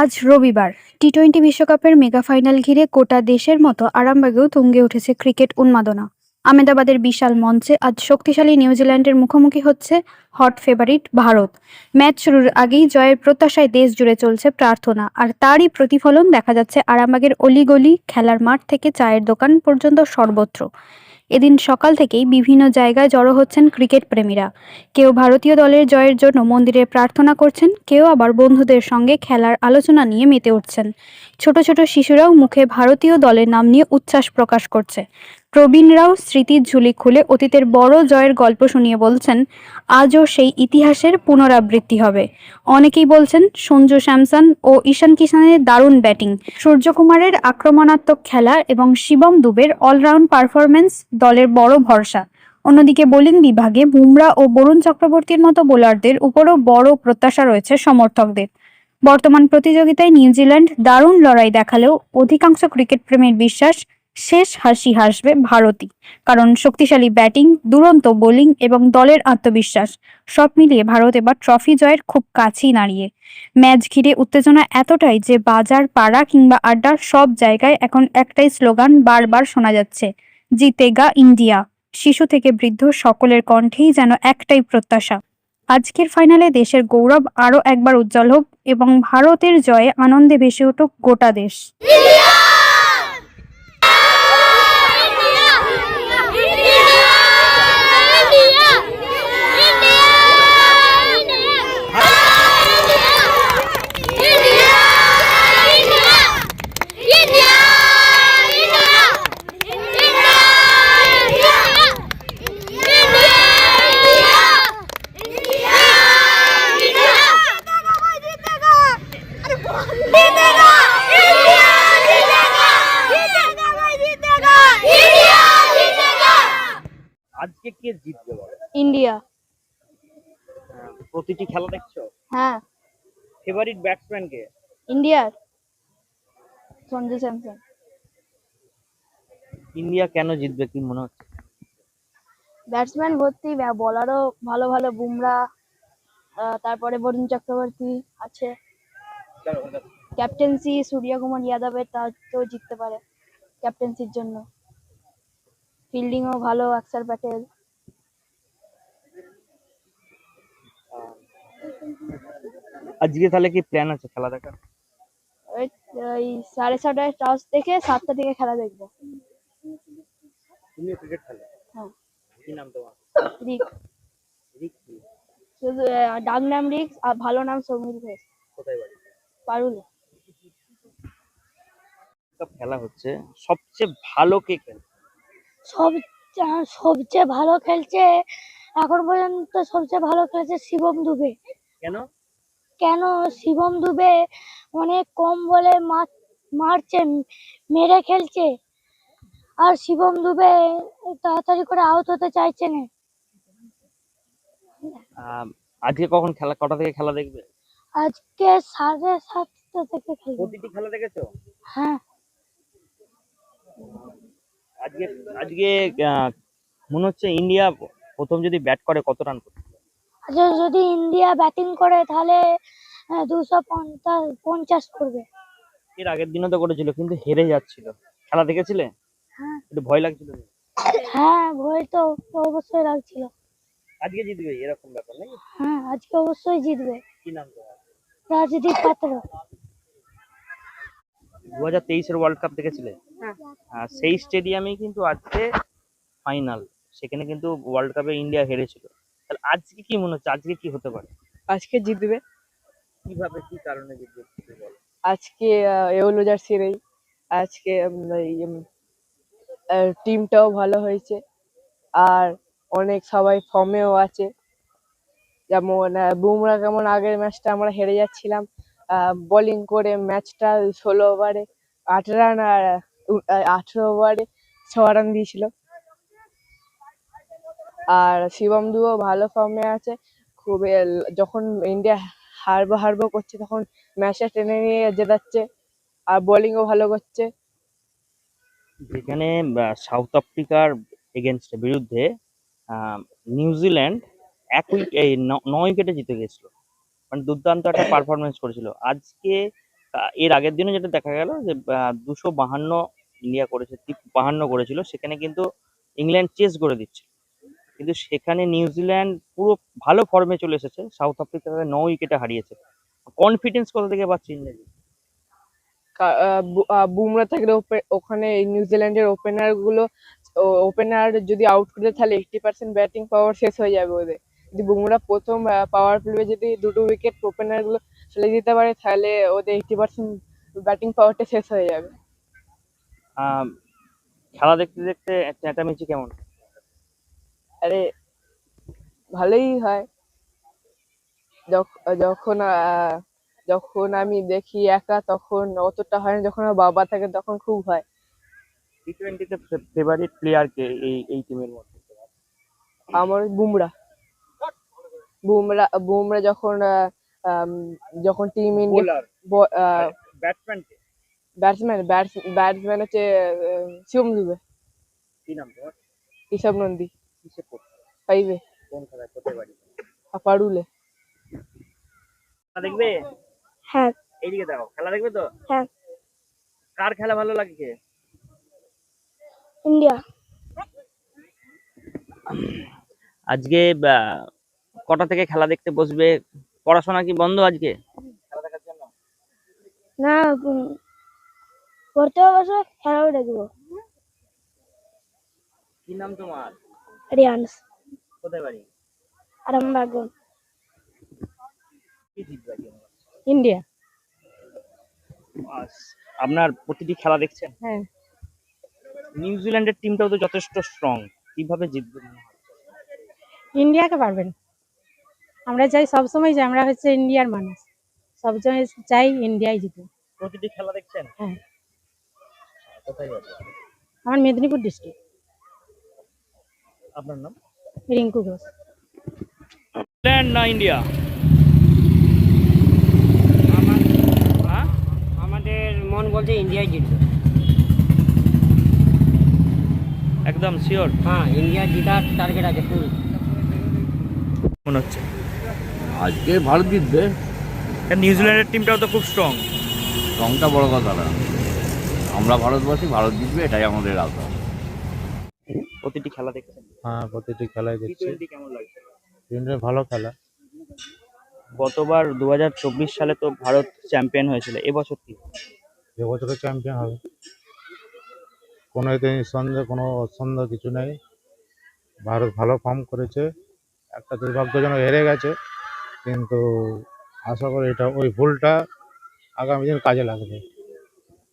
আজ রবিবার টি-টোয়েন্টি বিশ্বকাপের মেগা ফাইনাল ঘিরে গোটা দেশের মতো আরামবাগেও তুঙ্গে উঠেছে ক্রিকেট উন্মাদনা। আহমেদাবাদের বিশাল মঞ্চে আজ শক্তিশালী নিউজিল্যান্ডের মুখোমুখি হচ্ছে হট ফেভারিট ভারত। ম্যাচ শুরুর আগেই জয়ের প্রত্যাশায় দেশ জুড়ে চলছে প্রার্থনা, আর তারই প্রতিফলন দেখা যাচ্ছে আরামবাগের অলিগলি, খেলার মাঠ থেকে চায়ের দোকান পর্যন্ত সর্বত্র। এদিন সকাল থেকেই বিভিন্ন জায়গায় জড়ো হচ্ছেন ক্রিকেট প্রেমীরা। কেউ ভারতীয় দলের জয়ের জন্য মন্দিরে প্রার্থনা করছেন, কেউ আবার বন্ধুদের সঙ্গে খেলার আলোচনা নিয়ে মেতে উঠছেন। ছোট ছোট শিশুরাও মুখে ভারতীয় দলের নাম নিয়ে উচ্ছ্বাস প্রকাশ করছে। প্রবীণরাও স্মৃতির ঝুলি খুলে অতীতের বড় জয়ের গল্প শুনিয়ে বলছেন, আজও সেই ইতিহাসের পুনরাবৃত্তি হবে। অনেকেই বলছেন সঞ্জু স্যামসন ও ঈশান কিষানের দারুণ ব্যাটিং, সূর্যকুমারের আক্রমণাত্মক খেলা এবং শিবম দুবের অলরাউন্ড পারফরম্যান্স দলের বড় ভরসা। অন্যদিকে বোলিং বিভাগে বুমরা ও বরুণ চক্রবর্তীর মতো বোলারদের উপরও বড় প্রত্যাশা রয়েছে সমর্থকদের। বর্তমান প্রতিযোগিতায় নিউজিল্যান্ড দারুণ লড়াই দেখালেও অধিকাংশ ক্রিকেট প্রেমীর বিশ্বাস, শেষ হাসি হাসবে ভারতই। কারণ শক্তিশালী ব্যাটিং, দুরন্ত বোলিং এবং দলের আত্মবিশ্বাস সব মিলিয়ে ভারত এবার ট্রফি জয়ের খুব কাছেই দাঁড়িয়ে। ম্যাচ ঘিরে উত্তেজনা এতটাই যে বাজার, পাড়া কিংবা আড্ডার সব জায়গায় এখন একটাই স্লোগান বারবার শোনা যাচ্ছে, জিতেগা ইন্ডিয়া। শিশু থেকে বৃদ্ধ সকলের কণ্ঠেই যেন একটাই প্রত্যাশা, আজকের ফাইনালে দেশের গৌরব আরও একবার উজ্জ্বল হোক এবং ভারতের জয়ে আনন্দে ভেসে উঠুক গোটা দেশ। আজকে কে জিতবে বলো? ইন্ডিয়া। প্রতিটি খেলা দেখছো? হ্যাঁ। ফেভারিট ব্যাটসম্যান কে? ইন্ডিয়ার সঞ্জু স্যামসন। ইন্ডিয়া কেন জিতবে কি মনে হচ্ছে? ব্যাটসম্যান ভর্তি, বলারও ভালো ভালো, বুমরা, তারপরে বরুণ চক্রবর্তী আছে। ক্যাপ্টেন্সি সূর্যকুমার যাদবের, তাও জিততে পারে ক্যাপ্টেন্সির জন্য। ফিল্ডিংও ভালো অক্ষর প্যাটেল। আজকে তাহলে কি প্ল্যান আছে খেলা দেখার? ওই 7:30টায় টস দেখে 7টা থেকে খেলা দেখবো। তুমি ক্রিকেট খেলো? হ্যাঁ। কি নাম তোমার? রিক। রিক কি? শুধু ডাক নাম রিক, আর ভালো নাম সমীর ঘোষ। কোথায় বাড়ি? পারুলে। খেলা হচ্ছে, সবচেয়ে ভালো কে খেলে? সবচেয়ে ভালো খেলছে এখন পর্যন্ত, সবচেয়ে ভালো খেলেছে শিবম দুবে। কেন? কেন? শিবম দুবে অনেক কম বলে মারছে, মেরে খেলছে। আর শিবম দুবে তাড়াতাড়ি করে আউট হতে চাইছে না। আজকে কখন খেলা, কটা থেকে খেলা দেখবে? আজকে 7:30টা থেকে খেলবে। প্রতিটি খেলা দেখেছো? হ্যাঁ। আজকে আজকে আহ, মনে হচ্ছে ইন্ডিয়া প্রথম যদি ব্যাট করে কত রান করবে? আচ্ছা, যদি ইন্ডিয়া ব্যাটিং করে তাহলে 250 করবে। এর আগের দিনও তো করেছিল, কিন্তু হেরে যাচ্ছিল। খেলা দেখেছিলে? হ্যাঁ। একটু ভয় লাগছিল? হ্যাঁ, ভয় তো অবশ্যই লাগছিল। আজকে জিতবে এরকম ব্যাপার নাকি? হ্যাঁ, আজকে অবশ্যই জিতবে। কি নাম তোমার? রাজদীপ পাত্র। 2023-এর ওয়ার্ল্ড কাপ দেখেছিলে? সেই স্টেডিয়ামেই কিন্তু আজকে ফাইনাল। সেখানে কিন্তু ওয়ার্ল্ড কাপে ইন্ডিয়া হেরেছিল। তাহলে আজকে কি মনে হচ্ছে, আজকে কি হতে পারে? আজকে জিতবে। কিভাবে, কি কারণে জিতবে একটু বলো। আজকে ইয়েলো জার্সির আজকে টিমটাও ভালো হয়েছে, আর অনেক সবাই ফর্মেও আছে। যেমন বুমরা, কেমন আগের ম্যাচটা আমরা হেরে যাচ্ছিলাম, বোলিং করে ম্যাচটা 16 ওভারে 8 রান, আর 18 ওভারে 6 রান দিয়েছিল। আর শিবম দুও ভালো ফর্মে আছে খুব। যখন ইন্ডিয়া হারবো করছে তখন ম্যাচটা টেনে নিয়ে জেতাচ্ছে, আর বোলিংও ভালো করছে। যেখানে সাউথ আফ্রিকার বিরুদ্ধে নিউজিল্যান্ড 9 উইকেটে জিতে গেছিল, মানে দুর্দান্ত একটা পারফরমেন্স করেছিল। আজকে এর আগের দিনে যেটা দেখা গেল যে 252 ইন্ডিয়া করেছে, 52 করেছিল, সেখানে কিন্তু ইংল্যান্ড চেস করে দিচ্ছে, কিন্তু সেখানে নিউজিল্যান্ড পুরো ভালো ফর্মে চলে এসেছে, সাউথ আফ্রিকাকে 9 উইকেটে হারিয়েছে। কনফিডেন্স কোথা থেকে পাচ্ছে ইংল্যান্ড? বুমরা থাকলে ওখানে নিউজিল্যান্ডের ওপেনার যদি আউট করে তাহলে 80% ব্যাটিং পাওয়ার শেষ হয়ে যাবে ওদের। যদি বুমরা প্রথম পাওয়ার প্লে যদি 2 উইকেট ওপেনার গুলো ফেলে দিতে পারে তাহলে ওদের 80% ব্যাটিং পাওয়ারটা শেষ হয়ে যাবে। আহ, খেলা দেখতে দেখতে চেঁচামেচি কেমন? আরে ভালোই হয়। যখন যখন আমি দেখি একা তখন অতটা হয় না, যখন আমার বাবা থাকে তখন খুব হয়। টি20তে ফেভারিট প্লেয়ার কে এই টিমের মধ্যে? আমার বুমরা বুমরা যখন টিম ইন্ডিয়া ব্যাটসম্যান কে? ব্যাটসম্যান হচ্ছে শিবম দুবে, কি নাম তোমার? ঋষভ নন্দী, কিসে পড়ছো? 5-এ কোন খেলায়, কোথায় বাড়ি? পারুলে। খেলা দেখবে? হ্যাঁ। এইদিকে দেখো, খেলা দেখবে তো? হ্যাঁ। কার খেলা ভালো লাগে? ইন্ডিয়া। আজকে কটা থেকে খেলা দেখতে বসবে? পড়াশোনা কি বন্ধ আজকে খেলা দেখার জন্য? না, পড়তে বসে খেলাও দেখবো। কি নাম তোমার? রিয়ান্স। কোথায় বাড়ি? আরামবাগ। কি জিতবে আজকে? ইন্ডিয়া। আপনার প্রতিটি খেলা দেখছেন? হ্যাঁ। নিউজিল্যান্ডের টিমটাও তো যথেষ্ট স্ট্রং, কিভাবে জিতবে? ইন্ডিয়াকে পারবেন। আমরা চাই সবসময় যে আমরা হচ্ছে ইন্ডিয়ার মানুষ, সবসময় চাই ইন্ডিয়াই জিতে। প্রতিটি খেলা দেখছেন? হ্যাঁ। কোথায় বাড়ি? আমার মেদিনীপুর ডিস্ট্রিক্ট। আপনার নাম? রিঙ্কু ঘোষ। নিউজিল্যান্ড না ইন্ডিয়া? আমাদের মন বলছে ইন্ডিয়াই জিতবে। একদম শিওর? হ্যাঁ, ইন্ডিয়া জেতার টার্গেট আছে ফুল। মনে হচ্ছে আজকে ভারত জিতবে। নিউজিল্যান্ডের টিমটাও তো খুব স্ট্রং। রংটা বড় কথা না, আমরা ভারতবাসী, ভারত জিতবে এটাই আমাদের আশা। প্রতিটি খেলা দেখছেন? হ্যাঁ, প্রতিটি খেলাই দেখছি। টি20 কেমন লাগছে? ইন্ডিয়ার ভালো খেলা। গতবার 2024 সালে তো ভারত চ্যাম্পিয়ন হয়েছিল, এবছর কি? এবছরে চ্যাম্পিয়ন হবে, কোনো এতে নিঃসন্দেহ, কোনো সন্দেহ কিছু নেই। ভারত ভালো ফর্ম করেছে, একটা দুর্ভাগ্যজনক হেরে গেছে, কিন্তু আশা করি এটা ওই ভুলটা আগামী দিন কাজে লাগবে,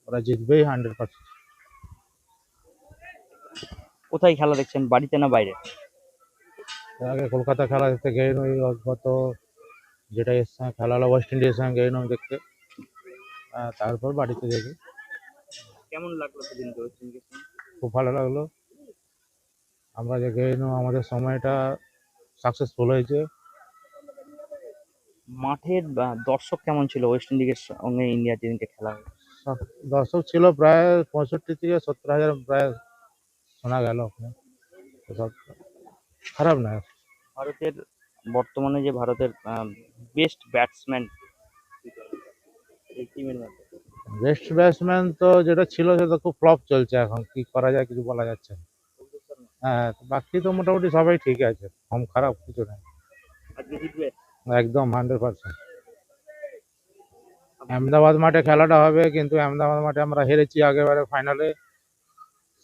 ওরা জিতবেই 100%। কোথায় খেলা দেখছেন, বাড়িতে না বাইরে? এর আগে কলকাতা খেলা দেখতে গেইন ওই গত যেটা এর সঙ্গে খেলা হলো ওয়েস্ট ইন্ডিজের সঙ্গে গেইন দেখতে, তারপর বাড়িতে দেখি। কেমন লাগলো সেদিন? খুব ভালো লাগলো, আমরা যে গেইন আমাদের সময়টা সাকসেসফুল হয়েছে। মাঠের দর্শক কেমন ছিল ওয়েস্ট ইন্ডিজের সঙ্গে ইন্ডিয়া যেদিনকে খেলা হলো? দর্শক ছিল প্রায় 65 থেকে 70 হাজার প্রায় শোনা গেল ওখানে, তো সব খারাপ না। ভারতের বর্তমানে যে ভারতের বেস্ট ব্যাটসম্যান এই টিমের মধ্যে? বেস্ট ব্যাটসম্যান তো যেটা ছিল সেটা খুব ফ্লপ চলছে, এখন কি করা যায় কিছু বলা যাচ্ছে না। হ্যাঁ, বাকি তো মোটামুটি সবাই ঠিক আছে, কম খারাপ কিছু নেই। আজকে জিতবে একদম 100%। আহমেদাবাদ মাঠে খেলাটা হবে, কিন্তু আহমেদাবাদ মাঠে আমরা হেরেছি আগেবারে ফাইনালে,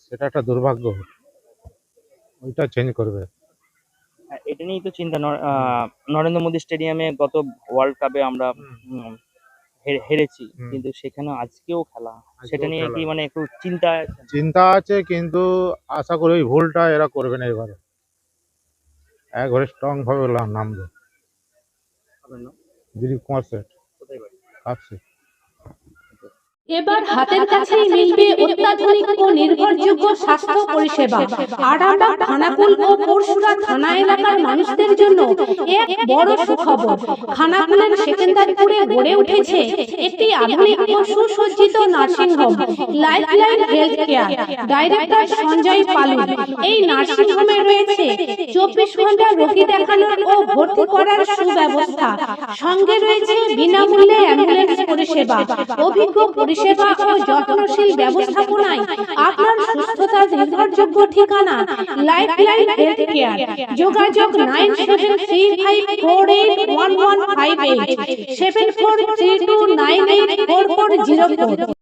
সেটা একটা দুর্ভাগ্য, ওইটা চেঞ্জ করবে। এটা নিয়েই তো চিন্তা। নরেন্দ্র মোদী স্টেডিয়ামে গত ওয়ার্ল্ড কাপে আমরা হেরেছি, কিন্তু সেখানে আজকেও খেলা, সেটা নিয়ে কি মানে একটু চিন্তা আছে, কিন্তু আশা করি ওই ভুলটা এরা করবে না এবারে, একবারে স্ট্রং ভাবে নামবে। দিলীপ কুমার সেট, কাপসি। এবার হাতের কাছেই মিলবে অত্যাধুনিক ও নির্ভরযোগ্য স্বাস্থ্য পরিষেবা। আরামবাগ, খানাকুল ও পরশুরা থানা এলাকার মানুষদের জন্য এক বড় সুখবর। খানাকুলের সেকেন্দারপুরে গড়ে উঠেছে একটি আধুনিক ও সুসজ্জিত nursing home, Lifeline health care. Director Sanjay Palu. এই নার্সিংহোমে রয়েছে 24 ঘন্টা রোগী দেখানোর ও ভর্তি করার সুব্যবস্থা। সঙ্গে রয়েছে বিনামূল্যে অ্যাম্বুলেন্স পরিষেবা। অভিজ্ঞ পরিষেবা ও যত্নশীল ব্যবস্থাপনায় আপনার সুস্থতার নির্ভরযোগ্য ঠিকানা লাইফলাইন হেলথ কেয়ার। যোগাযোগ 9735481158 7432984404।